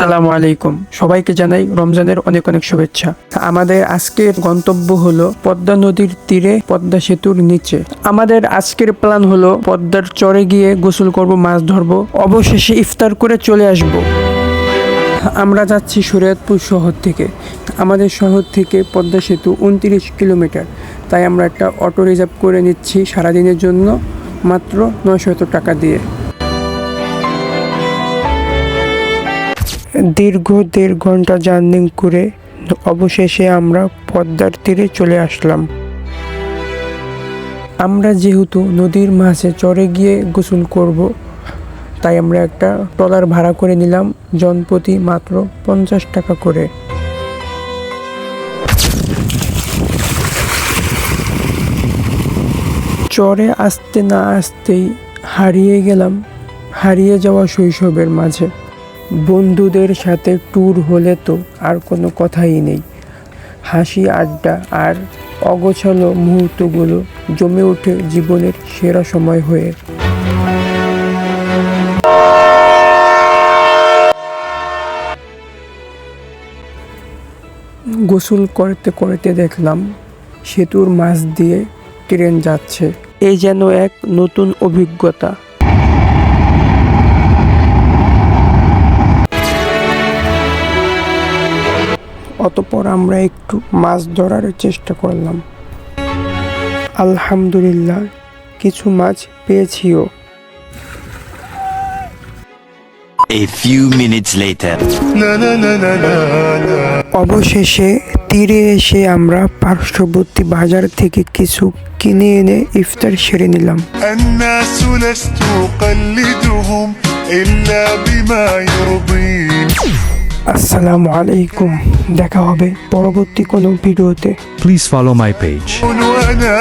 আসসালামু আলাইকুম, সবাইকে জানাই রমজানের অনেক অনেক শুভেচ্ছা। আমাদের আজকের গন্তব্য হলো পদ্মা নদীর তীরে পদ্মা সেতুর নিচে। আমাদের আজকের প্ল্যান হলো পদ্মার চরে গিয়ে গোসল করব, মাছ ধরবো, অবশেষে ইফতার করে চলে আসব। আমরা যাচ্ছি শরীয়তপুর শহর থেকে। আমাদের শহর থেকে পদ্মা সেতু 29 কিলোমিটার, তাই আমরা একটা অটো রিজার্ভ করে নিচ্ছি সারাদিনের জন্য মাত্র 900 টাকা দিয়ে। দীর্ঘ 1.5 ঘন্টা জার্নি করে অবশেষে আমরা পদ্মার তীরে চলে আসলাম। আমরা যেহেতু নদীর মাঝে চরে গিয়ে গোসল করব, তাই আমরা একটা ট্রলার ভাড়া করে নিলাম, জনপ্রতি মাত্র 50 টাকা করে। চরে আসতে না আসতেই হারিয়ে গেলাম হারিয়ে যাওয়া শৈশবের মাঝে। বন্ধুদের সাথে ট্যুর হলে তো আর কোনো কথাই নেই। হাসি, আড্ডা আর অগোছালো মুহূর্তগুলো জমে ওঠে জীবনের সেরা সময় হয়ে। গোসল করতে করতে দেখলাম সেতুর মাছ দিয়ে ট্রেন যাচ্ছে। এই যেন এক নতুন অভিজ্ঞতা। অতঃপর আমরা একটু মাছ ধরার চেষ্টা করলাম। আলহামদুলিল্লাহ, কিছু মাছ পেয়েছিও। A few minutes later. অবশেষে তীরে এসে আমরা পার্শ্ববর্তী বাজার থেকে কিছু কিনে এনে ইফতার সেরে নিলাম। الناس لست أقلدهم إلا بما يرضيني. আসসালামু আলাইকুম, দেখা হবে পরবর্তী কোনো ভিডিওতে। Please follow my page. وأنا